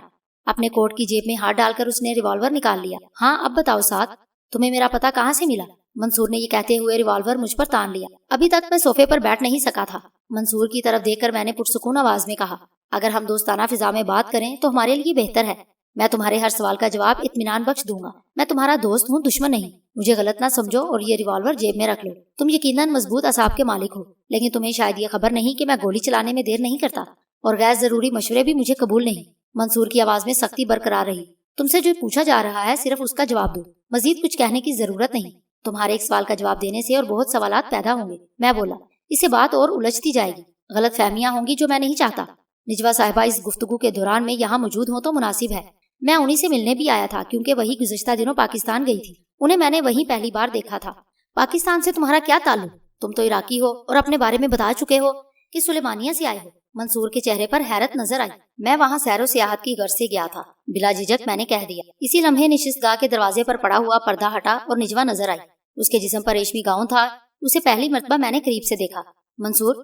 اپنے کوٹ کی جیب میں ہاتھ ڈال کر اس نے ریوالور نکال لیا۔ ہاں اب بتاؤ سعد، تمہیں میرا پتہ کہاں سے ملا؟ منصور نے یہ کہتے ہوئے ریوالور مجھ پر تان لیا۔ ابھی تک میں صوفے پر بیٹھ نہیں سکا تھا۔ منصور کی طرف دیکھ کر میں نے پرسکون آواز میں کہا، اگر ہم دوستانہ فضا میں بات کریں تو ہمارے لیے بہتر ہے۔ میں تمہارے ہر سوال کا جواب اطمینان بخش دوں گا۔ میں تمہارا دوست ہوں، دشمن نہیں۔ مجھے غلط نہ سمجھو اور یہ ریوالور جیب میں رکھ لو۔ تم یقیناً مضبوط اعصاب کے مالک ہو، لیکن تمہیں شاید یہ خبر نہیں کہ میں گولی چلانے میں دیر نہیں کرتا، اور غیر ضروری مشورے بھی مجھے قبول نہیں۔ منصور کی آواز میں سختی برقرار رہی۔ تم سے جو پوچھا جا رہا ہے صرف اس کا جواب دو، مزید کچھ کہنے کی ضرورت نہیں۔ تمہارے ایک سوال کا جواب دینے سے اور بہت سوالات پیدا ہوں گے۔ میں بولا، اس سے بات اور الجھتی جائے گی، غلط فہمیاں ہوں گی جو میں نہیں چاہتا۔ نجوا صاحبہ اس گفتگو کے دوران میں یہاں موجود ہوں تو مناسب ہے۔ میں انہی سے ملنے بھی آیا تھا کیونکہ وہی گزشتہ دنوں پاکستان گئی تھی۔ انہیں میں نے وہیں پہلی بار دیکھا تھا۔ پاکستان سے تمہارا کیا تعلق؟ تم تو عراقی ہو اور اپنے بارے میں بتا چکے ہو کہ سلیمانیہ سے آئے ہو۔ منصور کے چہرے پر حیرت نظر آئی۔ میں وہاں سیر و سیاحت کی غرض سے گیا تھا، بلا جھجک میں نے کہہ دیا۔ اسی لمحے نشست گاہ کے دروازے پر پڑا ہوا پردہ ہٹا اور نجوا نظر آئی۔ اس کے جسم پر ریشمی گاؤن تھا۔ اسے پہلی مرتبہ میں نے قریب سے دیکھا۔ منصور،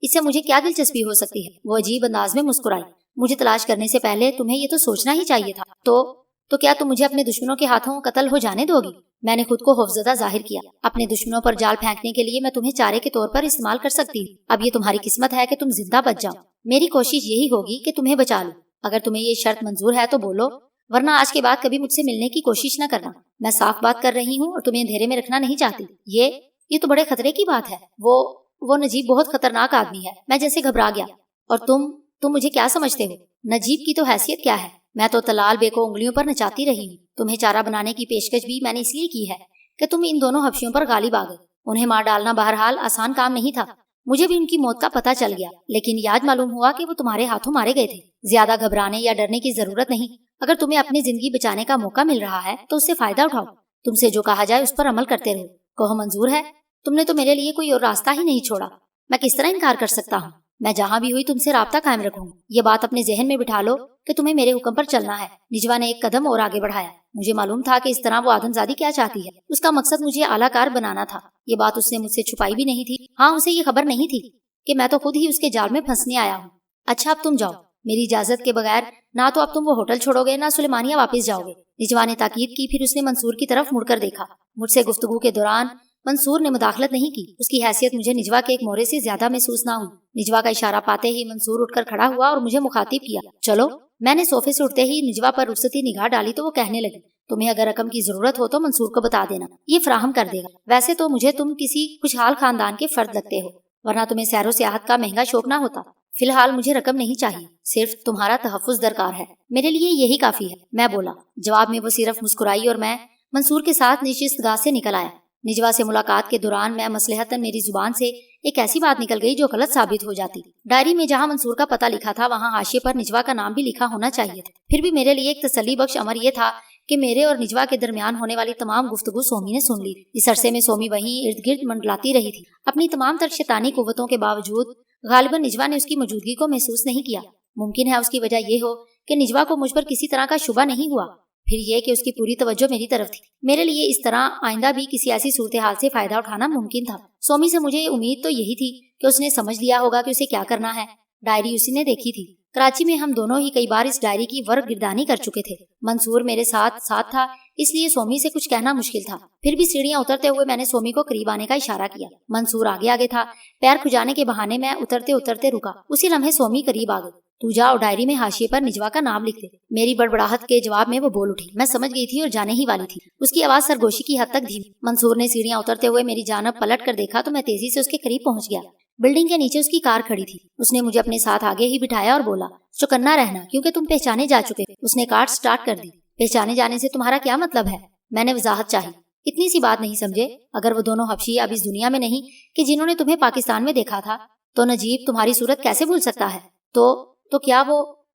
اس سے مجھے کیا دلچسپی ہو سکتی ہے؟ وہ عجیب انداز میں مسکرائی۔ مجھے تلاش کرنے سے پہلے تمہیں یہ تو سوچنا ہی چاہیے تھا۔ تو کیا تم مجھے اپنے دشمنوں کے ہاتھوں قتل ہو جانے دو گی؟ میں نے خود کو خوفزدہ ظاہر کیا۔ اپنے دشمنوں پر جال پھینکنے کے لیے میں تمہیں چارے کے طور پر استعمال کر سکتی ہوں۔ اب یہ تمہاری قسمت ہے کہ تم زندہ بچ جاؤ۔ میری کوشش یہی ہوگی کہ تمہیں بچا لوں۔ اگر تمہیں یہ شرط منظور ہے تو بولو، ورنہ آج کے بعد کبھی مجھ سے ملنے کی کوشش نہ کرنا۔ میں صاف بات کر رہی ہوں اور تمہیں اندھیرے میں رکھنا نہیں چاہتی۔ یہ تو بڑے خطرے کی بات ہے۔ وہ نجیب بہت خطرناک آدمی ہے۔ میں جیسے گھبرا گیا۔ اور تم مجھے کیا سمجھتے ہو؟ نجیب کی تو حیثیت کیا ہے؟ میں تو طلال بے کو انگلیوں پر نچاتی رہی ہوں۔ تمہیں چارہ بنانے کی پیشکش بھی میں نے اس لیے کی ہے کہ تم ان دونوں حبشیوں پر غالب آ گئے۔ انہیں مار ڈالنا بہرحال آسان کام نہیں تھا۔ مجھے بھی ان کی موت کا پتہ چل گیا، لیکن یاد معلوم ہوا کہ وہ تمہارے ہاتھوں مارے گئے تھے۔ زیادہ گھبرانے یا ڈرنے کی ضرورت نہیں۔ اگر تمہیں اپنی زندگی بچانے کا موقع مل رہا ہے تو اس سے فائدہ اٹھاؤ۔ تم سے جو کہا جائے اس پر عمل کرتے رہو۔ کہو منظور ہے؟ تم نے تو میرے لیے کوئی اور راستہ ہی نہیں چھوڑا۔ میں کس طرح انکار کر سکتا ہوں؟ میں جہاں بھی ہوئی تم سے رابطہ قائم رکھوں گی۔ یہ بات اپنے ذہن میں بٹھا لو کہ تمہیں میرے حکم پر چلنا ہے۔ نجوا نے ایک قدم اور آگے بڑھایا۔ مجھے معلوم تھا کہ اس طرح وہ آدم زادی کیا چاہتی ہے۔ اس کا مقصد مجھے اعلیٰ کار بنانا تھا۔ یہ بات اس نے مجھ سے چھپائی بھی نہیں تھی۔ ہاں، اسے یہ خبر نہیں تھی کہ میں تو خود ہی اس کے جال میں پھنسنے آیا ہوں۔ اچھا، اب تم جاؤ میری اجازت کے بغیر۔ نہ تو اب تم وہ ہوٹل چھوڑو گے، نہ سلیمانیہ واپس جاؤ گے۔ نجوا نے تاکید کی، پھر اس نے منصور کی طرف مڑ کر دیکھا۔ مجھ سے گفتگو کے دوران منصور نے مداخلت نہیں کی۔ اس کی حیثیت مجھے نجوا کے ایک مورے سے زیادہ محسوس نہ ہوئی۔ نجوا کا اشارہ پاتے ہی منصور اٹھ کر کھڑا ہوا اور مجھے مخاطب کیا، چلو۔ میں نے صوفے سے اٹھتے ہی نجوا پر رخصتی نگاہ ڈالی تو وہ کہنے لگی، تمہیں اگر رقم کی ضرورت ہو تو منصور کو بتا دینا، یہ فراہم کر دے گا۔ ویسے تو مجھے تم کسی خوشحال خاندان کے فرد لگتے ہو، ورنہ تمہیں سیر و سیاحت کا مہنگا شوق نہ ہوتا۔ فی الحال مجھے رقم نہیں چاہیے، صرف تمہارا تحفظ درکار ہے۔ میرے لیے یہی کافی ہے، میں بولا۔ جواب میں وہ صرف مسکرائی اور میں منصور کے ساتھ نشست گاہ سے نکل آیا۔ نجوا سے ملاقات کے دوران میں مصلحتاً میری زبان سے ایک ایسی بات نکل گئی جو غلط ثابت ہو جاتی۔ ڈائری میں جہاں منصور کا پتہ لکھا تھا وہاں حاشیے پر نجوا کا نام بھی لکھا ہونا چاہیے تھا۔ پھر بھی میرے لیے ایک تسلی بخش امر یہ تھا کہ میرے اور نجوا کے درمیان ہونے والی تمام گفتگو سومی نے سن لی۔ اس عرصے میں سومی وہیں ارد گرد منڈلاتی رہی تھی۔ اپنی تمام تر شیطانی قوتوں کے باوجود غالباً نجوا نے اس کی موجودگی کو محسوس نہیں کیا۔ ممکن ہے اس کی وجہ یہ ہو کہ نجوا کو مجھ پر کسی طرح کا شبہ نہیں ہوا، پھر یہ کہ اس کی پوری توجہ میری طرف تھی۔ میرے لیے اس طرح آئندہ بھی کسی ایسی صورتحال سے فائدہ اٹھانا ممکن تھا۔ سومی سے مجھے امید تو یہی تھی کہ اس نے سمجھ لیا ہوگا کہ اسے کیا کرنا ہے۔ ڈائری اسی نے دیکھی تھی۔ کراچی میں ہم دونوں ہی کئی بار اس ڈائری کی ورق گردانی کر چکے تھے۔ منصور میرے ساتھ تھا، اس لیے سومی سے کچھ کہنا مشکل تھا۔ پھر بھی سیڑھیاں اترتے ہوئے میں نے سومی کو قریب آنے کا اشارہ کیا۔ منصور آگے تھا۔ پیر کھجانے کے بہانے میں اترتے رکا۔ اسی لمحے سومی قریب آ گئی۔ تو جا اور ڈائری میں حاشیے پر نجوا کا نام لکھ دے۔ میری بڑبڑاہٹ کے جواب میں وہ بول اٹھی۔ میں سمجھ گئی تھی اور جانے ہی والی تھی۔ اس کی آواز سرگوشی کی حد تک دھیمی۔ منصور نے سیڑھیاں اترتے ہوئے میری جانب پلٹ کر دیکھا تو میں تیزی سے اس کے قریب پہنچ گیا۔ بلڈنگ کے نیچے اس کی کار کھڑی تھی۔ اس نے مجھے اپنے ساتھ آگے ہی بٹھایا اور بولا، چوکنا رہنا کیونکہ تم پہچانے جا چکے۔ اس نے کار سٹارٹ کر دی۔ پہچانے جانے سے تمہارا کیا مطلب ہے؟ میں نے وضاحت چاہی۔ اتنی سی بات نہیں سمجھے؟ اگر وہ دونوں حبشی اب اس دنیا میں نہیں کہ جنہوں نے تمہیں پاکستان میں دیکھا تھا تو نجیب تمہاری صورت کیسے بھول سکتا ہے؟ تو کیا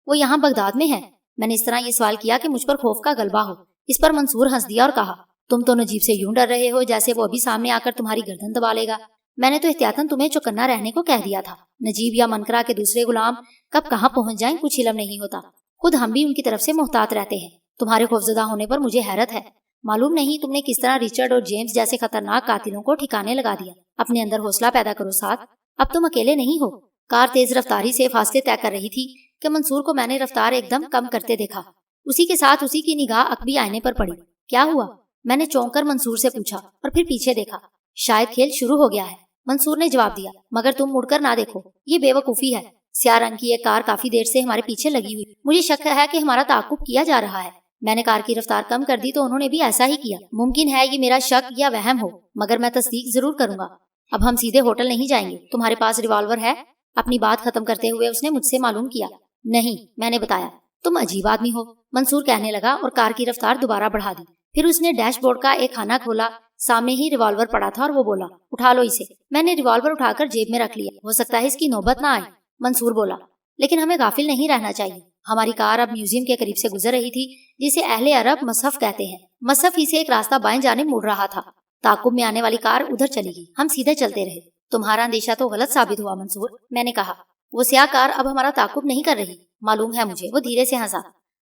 وہ یہاں بغداد میں ہے؟ میں نے اس طرح یہ سوال کیا کہ مجھ پر خوف کا غلبہ ہو۔ اس پر منصور ہنس دیا اور کہا، تم تو نجیب سے یوں ڈر رہے ہو جیسے وہ ابھی سامنے آ کر تمہاری گردن دبا لے گا۔ میں نے تو احتیاطاً تمہیں چوکنا رہنے کو کہہ دیا تھا۔ نجیب یا منقرہ کے دوسرے غلام کب کہاں پہنچ جائیں کچھ علم نہیں ہوتا۔ خود ہم بھی ان کی طرف سے محتاط رہتے ہیں۔ تمہارے خوفزدہ ہونے پر مجھے حیرت ہے۔ معلوم نہیں تم نے کس طرح رچرڈ اور جیمز جیسے خطرناک قاتلوں کو ٹھکانے لگا دیا۔ اپنے اندر حوصلہ پیدا کرو ساتھ، اب تم اکیلے نہیں ہو۔ کار تیز رفتاری سے فاصلے طے کر رہی تھی کہ منصور کو میں نے رفتار ایک دم کم کرتے دیکھا۔ اسی کے ساتھ اسی کی نگاہ عقبی آئینے پر پڑی۔ کیا ہوا؟ میں نے چونک کر منصور سے پوچھا اور پھر پیچھے دیکھا۔ شاید کھیل شروع ہو گیا ہے، منصور نے جواب دیا، مگر تم مڑ کر نہ دیکھو، یہ بے وقوفی ہے۔ سیاہ رنگ کی ایک کار کافی دیر سے ہمارے پیچھے لگی ہوئی۔ مجھے شک ہے کہ ہمارا تعاقب کیا جا رہا ہے۔ میں نے کار کی رفتار کم کر دی تو انہوں نے بھی ایسا ہی کیا۔ ممکن ہے یہ میرا شک یا وہم ہو، مگر میں تصدیق ضرور کروں گا۔ اب ہم سیدھے ہوٹل نہیں جائیں گے۔ تمہارے پاس ریوالور ہے؟ اپنی بات ختم کرتے ہوئے اس نے مجھ سے معلوم کیا۔ نہیں، میں نے بتایا۔ تم عجیب آدمی ہو، منصور کہنے لگا اور کار کی رفتار دوبارہ بڑھا دی۔ پھر اس نے ڈیش بورڈ کا ایک خانہ کھولا، سامنے ہی ریوالور پڑا تھا اور وہ بولا، اٹھا لو اسے۔ میں نے ریوالور اٹھا کر جیب میں رکھ لیا۔ ہو سکتا ہے اس کی نوبت نہ آئے، منصور بولا، لیکن ہمیں غافل نہیں رہنا چاہیے۔ ہماری کار اب میوزیم کے قریب سے گزر رہی تھی جسے اہل عرب مصحف کہتے ہیں۔ مصحف ہی سے ایک راستہ بائیں جانب مڑ رہا تھا۔ تعاقب میں آنے والی کار ادھر چلی گئی۔ ہم سیدھے چلتے رہے۔ تمہارا اندیشہ تو غلط ثابت ہوا منصور، میں نے کہا۔ وہ سیاہ کار اب ہمارا تعاقب نہیں کر رہی، معلوم ہے مجھے۔ وہ دھیرے سے ہنسا۔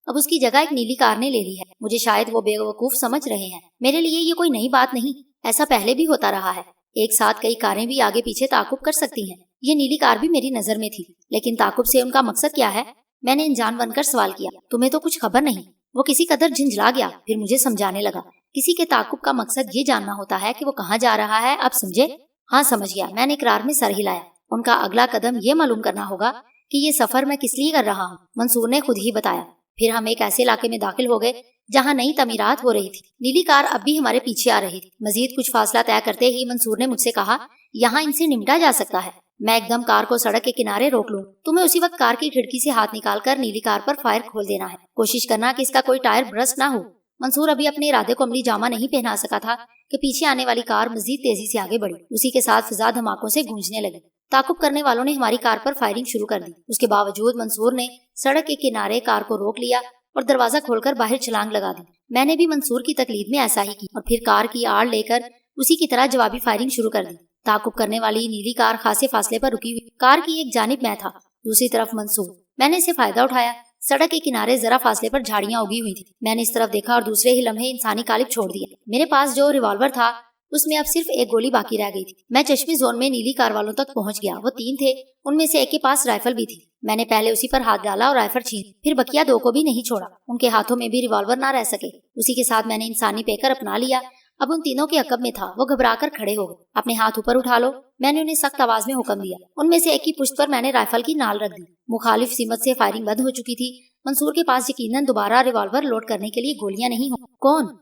اب اس کی جگہ ایک نیلی کار نے لے لی ہے۔ مجھے شاید وہ بے وقوف سمجھ رہے ہیں۔ میرے لیے یہ کوئی نئی بات نہیں، ایسا پہلے بھی ہوتا رہا ہے۔ ایک ساتھ کئی کاریں بھی آگے پیچھے تعاقب کر سکتی ہیں۔ یہ نیلی کار بھی میری نظر میں تھی، لیکن تعاقب سے ان کا مقصد کیا ہے؟ میں نے انجان بن کر سوال کیا۔ تمہیں تو کچھ خبر نہیں؟ وہ کسی قدر جھنجھلا گیا، پھر مجھے سمجھانے لگا۔ کسی کے تعاقب کا مقصد یہ جاننا ہوتا ہے کہ وہ کہاں جا رہا ہے، اب سمجھے؟ ہاں سمجھ گیا، میں نے اقرار میں سر ہلایا۔ ان کا اگلا قدم یہ معلوم کرنا ہوگا کہ یہ سفر میں کس لیے کر رہا ہوں، منصور نے خود ہی بتایا۔ پھر ہم ایک ایسے علاقے میں داخل ہو گئے جہاں نئی تعمیرات ہو رہی تھی۔ نیلی کار اب بھی ہمارے پیچھے آ رہی تھی۔ مزید کچھ فاصلہ طے کرتے ہی منصور نے مجھ سے کہا، یہاں ان سے نمٹا جا سکتا ہے۔ میں ایک دم کار کو سڑک کے کنارے روک لوں، تمہیں اسی وقت کار کی کھڑکی سے ہاتھ نکال کر نیلی کار پر فائر کھول دینا ہے۔ کوشش کرنا کہ اس کا کوئی ٹائر برسٹ نہ ہو۔ منصور ابھی اپنے ارادے کو عملی جامہ نہیں پہنا سکا تھا کہ پیچھے آنے والی کار مزید تیزی سے آگے بڑھی۔ اسی کے ساتھ فضا دھماکوں سے گونجنے لگی۔ تعاقب کرنے والوں نے ہماری کار پر فائرنگ شروع کر دی۔ اس کے باوجود منصور نے سڑک کے کنارے کار کو روک لیا اور دروازہ کھول کر باہر چھلانگ لگا دی۔ میں نے بھی منصور کی تقلید میں ایسا ہی کی اور پھر کار کی آڑ لے کر اسی کی طرح جوابی فائرنگ شروع کر دی۔ تعاقب کرنے والی نیلی کار خاصے فاصلے پر رکی ہوئی۔ کار کی ایک جانب میں تھا، دوسری طرف منصور۔ میں نے اسے فائدہ اٹھایا۔ سڑک کے کنارے ذرا فاصلے پر جھاڑیاں اگی ہوئی تھی۔ میں نے اس طرف دیکھا اور دوسرے ہی لمحے انسانی قالب چھوڑ دیا۔ میرے پاس جو ریوالور تھا اس میں اب صرف ایک گولی باقی رہ گئی تھی۔ میں چشمی زون میں نیلی کار والوں تک پہنچ گیا۔ وہ 3 تھے، ان میں سے ایک کے پاس رائفل بھی تھی۔ میں نے پہلے اسی پر ہاتھ ڈالا اور رائفل چھین، پھر بقیہ 2 کو بھی نہیں چھوڑا۔ ان کے ہاتھوں میں بھی ریوالور نہ رہ سکے۔ اسی کے ساتھ میں نے انسانی پیکر اپنا لیا۔ اب ان تینوں کے عقب میں تھا۔ وہ گھبرا کر کھڑے ہو گئے۔ اپنے ہاتھ اوپر اٹھا لو، میں نے انہیں سخت آواز میں حکم دیا۔ ان میں سے ایک کی پشت پر میں نے رائفل کی نال رکھ دی۔ مخالف سمت سے فائرنگ بند ہو چکی تھی۔ منصور کے پاس یقیناً دوبارہ ریوالور لوڈ کرنے کے لیے گولیاں نہیں ہوں۔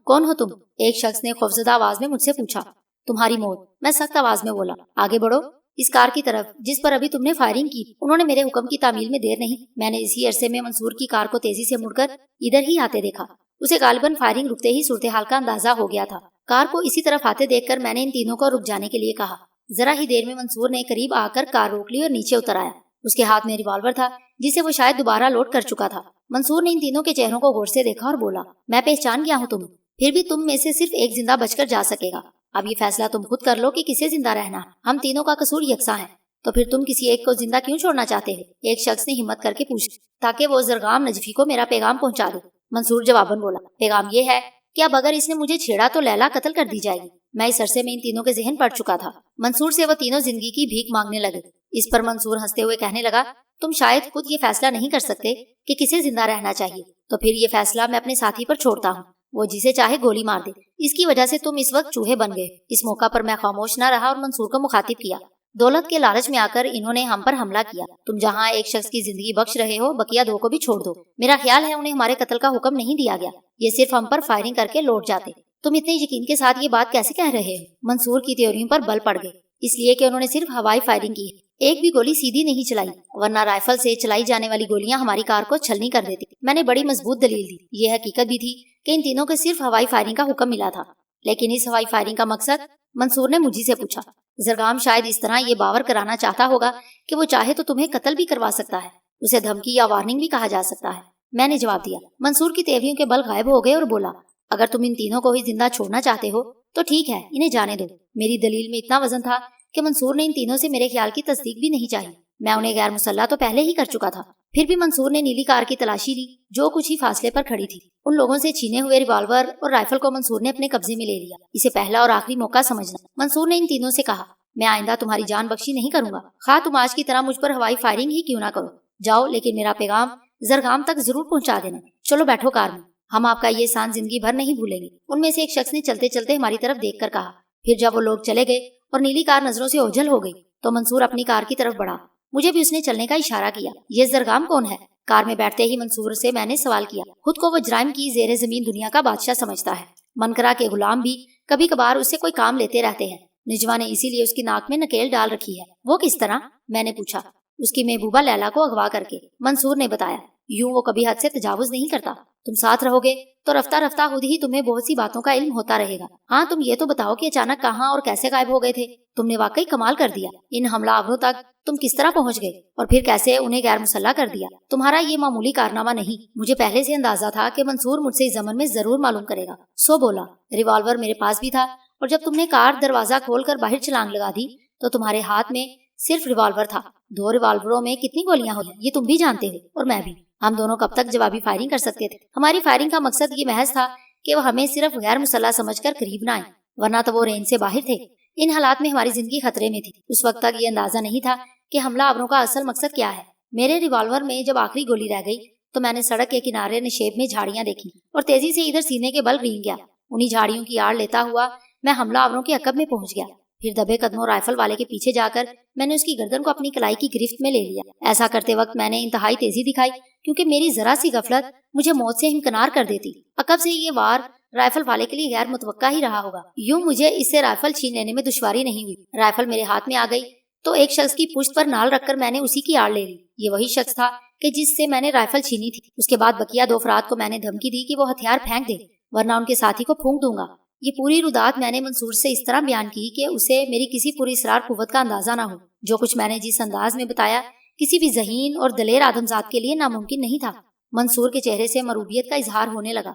کون ہو تم؟ ایک شخص نے خوفزدہ آواز میں مجھ سے پوچھا۔ تمہاری موت، میں سخت آواز میں بولا۔ آگے بڑھو اس کار کی طرف جس پر ابھی تم نے فائرنگ کی۔ انہوں نے میرے حکم کی تعمیل میں دیر نہیں۔ میں نے اسی عرصے میں منصور کی کار کو تیزی سے مڑ کر ادھر ہی آتے دیکھا۔ اسے غالباً فائرنگ رکتے ہی صورتحال کا اندازہ ہو گیا تھا۔ کار کو اسی طرف آتے دیکھ کر میں نے ان تینوں کو رک جانے کے لیے کہا۔ ذرا ہی دیر میں منصور نے قریب آ کر کار روک لی اور نیچے اتر آیا۔ اس کے ہاتھ میں ریوالور تھا جسے وہ شاید دوبارہ لوڈ کر چکا تھا۔ منصور نے ان تینوں کے چہروں کو غور سے دیکھا اور بولا، میں پہچان گیا ہوں تمہیں، پھر بھی تم میں سے صرف ایک زندہ بچ کر جا سکے گا۔ اب یہ فیصلہ تم خود کر لو کہ کسے زندہ رہنا ہے۔ ہم تینوں کا قصور یکساں ہے، تو پھر تم کسی ایک کو زندہ کیوں چھوڑنا چاہتے ہو؟ ایک شخص نے ہمت کر کے پوچھا، تاکہ وہ زرغام نجفی کو میرا پیغام پہنچا دے۔ منصور جواباً بولا، پیغام یہ ہے کہ اب اگر اس نے مجھے چھیڑا تو لیلا قتل کر دی جائے گی۔ میں اس عرصے میں ان تینوں کے ذہن پڑ چکا تھا۔ منصور سے وہ تینوں زندگی کی بھیک مانگنے لگے۔ اس پر منصور ہنستے ہوئے کہنے لگا، تم شاید خود یہ فیصلہ نہیں کر سکتے کہ کسے زندہ رہنا چاہیے، تو پھر یہ فیصلہ میں اپنے ساتھی پر چھوڑتا ہوں، وہ جسے چاہے گولی مار دے۔ اس کی وجہ سے تم اس وقت چوہے بن گئے۔ اس موقع پر میں خاموش نہ رہا اور منصور کو مخاطب کیا، دولت کے لالچ میں آ کر انہوں نے ہم پر حملہ کیا۔ تم جہاں ایک شخص کی زندگی بخش رہے ہو، بقیہ 2 کو بھی چھوڑ دو۔ میرا خیال ہے انہیں ہمارے قتل کا حکم نہیں دیا گیا، یہ صرف ہم پر فائرنگ کر کے لوٹ جاتے۔ تم اتنے یقین کے ساتھ یہ بات کیسے کہہ رہے ہو؟ منصور کی تھیوریوں پر بل پڑ گئے۔ اس لیے کہ انہوں نے صرف ہوائی فائرنگ کی ہے، ایک بھی گولی سیدھی نہیں چلائی، ورنہ رائفل سے چلائی جانے والی گولیاں ہماری کار کو چھلنی کر دیتی۔ میں نے بڑی مضبوط دلیل دی۔ یہ حقیقت بھی تھی کہ ان تینوں کو صرف ہوائی فائرنگ کا حکم ملا تھا، لیکن اس ہوائی فائرنگ کا مقصد؟ منصور نے مجھے سے پوچھا۔ زرغام شاید اس طرح یہ باور کرانا چاہتا ہوگا کہ وہ چاہے تو تمہیں قتل بھی کروا سکتا ہے، اسے دھمکی یا وارننگ بھی کہا جا سکتا ہے۔ میں نے جواب دیا۔ منصور کی تیوریوں کے بل غائب ہو گئے اور بولا، اگر تم ان تینوں کو ہی زندہ چھوڑنا چاہتے ہو تو ٹھیک ہے، انہیں جانے دو۔ میری دلیل میں اتنا وزن تھا کہ منصور نے ان تینوں سے میرے خیال کی تصدیق بھی نہیں چاہی۔ میں انہیں غیر مسلح تو پہلے ہی کر چکا تھا۔ پھر بھی منصور نے نیلی کار کی تلاشی لی جو کچھ ہی فاصلے پر کھڑی تھی۔ ان لوگوں سے چھینے ہوئے ریوالور اور رائفل کو منصور نے اپنے قبضے میں لے لیا۔ اسے پہلا اور آخری موقع سمجھنا۔ منصور نے ان تینوں سے کہا، میں آئندہ تمہاری جان بخشی نہیں کروں گا، خواہ تم آج کی طرح مجھ پر ہوائی فائرنگ ہی کیوں نہ کرو۔ جاؤ، لیکن میرا پیغام زرغام تک ضرور پہنچا دینا۔ چلو بیٹھو کار میں، ہم آپ کا یہ احسان زندگی بھر نہیں بھولیں گے۔ ان میں سے ایک شخص نے چلتے چلتے ہماری طرف دیکھ کر کہا۔ پھر جب وہ لوگ چلے گئے اور نیلی کار نظروں سے اوجھل ہو گئی تو منصور اپنی کار کی طرف بڑھا۔ مجھے بھی اس نے چلنے کا اشارہ کیا۔ یہ زرغام کون ہے؟ کار میں بیٹھتے ہی منصور سے میں نے سوال کیا۔ خود کو وہ جرائم کی زیر زمین دنیا کا بادشاہ سمجھتا ہے۔ منکرا کے غلام بھی کبھی کبھار اس سے کوئی کام لیتے رہتے ہیں۔ نجوا نے اسی لیے اس کی ناک میں نکیل ڈال رکھی ہے۔ وہ کس طرح؟ میں نے پوچھا۔ اس کی محبوبہ لیلا کو اغوا کر کے، منصور نے بتایا۔ یوں وہ کبھی حد سے تجاوز نہیں کرتا۔ تم ساتھ رہو گے تو رفتہ رفتہ خود ہی تمہیں بہت سی باتوں کا علم ہوتا رہے گا۔ ہاں، تم یہ تو بتاؤ کہ اچانک کہاں اور کیسے غائب ہو گئے تھے؟ تم نے واقعی کمال کر دیا۔ ان حملہ آوروں تک تم کس طرح پہنچ گئے اور پھر کیسے انہیں غیر مسلح کر دیا؟ تمہارا یہ معمولی کارنامہ نہیں۔ مجھے پہلے سے اندازہ تھا کہ منصور مجھ سے اس زمن میں ضرور معلوم کرے گا، سو بولا۔ ریوالور میرے پاس بھی تھا، اور جب تم نے کار دروازہ کھول کر باہر چھلانگ لگا دی تو تمہارے ہاتھ میں صرف ریوالور تھا۔ 2 ریوالوروں میں کتنی گولیاں ہوئی یہ تم بھی جانتے ہو، اور میں بھی۔ ہم دونوں کب تک جوابی فائرنگ کر سکتے تھے؟ ہماری فائرنگ کا مقصد یہ محض تھا کہ وہ ہمیں صرف غیر مسلح سمجھ کر قریب نہ آئیں، ورنہ تو وہ رینج سے باہر تھے۔ ان حالات میں ہماری زندگی خطرے میں تھی۔ اس وقت تک یہ اندازہ نہیں تھا کہ حملہ آوروں کا اصل مقصد کیا ہے۔ میرے ریوالور میں جب آخری گولی رہ گئی تو میں نے سڑک کے کنارے نشیب میں جھاڑیاں دیکھی اور تیزی سے ادھر سینے کے بل رینگ گیا۔ انہی جھاڑیوں کی آڑ لیتا ہوا میں حملہ آوروں کے عقب میں پہنچ گیا۔ پھر دبے قدموں رائفل والے کے پیچھے جا کر میں نے اس کی گردن کو اپنی کلائی کی گرفت میں لے لیا۔ ایسا کرتے وقت میں نے انتہائی تیزی دکھائی کیونکہ میری ذرا سی غفلت مجھے موت سے ہمکنار کر دیتی۔ عقب سے یہ وار رائفل والے کے لیے غیر متوقع ہی رہا ہوگا، یوں مجھے اس سے رائفل چھین لینے میں دشواری نہیں ہوئی۔ رائفل میرے ہاتھ میں آ گئی تو ایک شخص کی پشت پر نال رکھ کر میں نے اسی کی آڑ لے لی۔ یہ وہی شخص تھا کہ جس سے میں نے رائفل چھینی تھی۔ اس کے بعد بقیہ 2 افراد کو میں نے دھمکی دی کہ وہ ہتھیار پھینک دیں ورنہ ان کے ساتھی کو پھونک دوں گا۔ یہ پوری رودات میں نے منصور سے اس طرح بیان کی کہ اسے میری کسی پوری اسرار قوت کا اندازہ نہ ہو۔ جو کچھ میں نے جس انداز میں بتایا کسی بھی ذہین اور دلیر آدمزاد کے لیے ناممکن نہیں تھا۔ منصور کے چہرے سے مروبیت کا اظہار ہونے لگا۔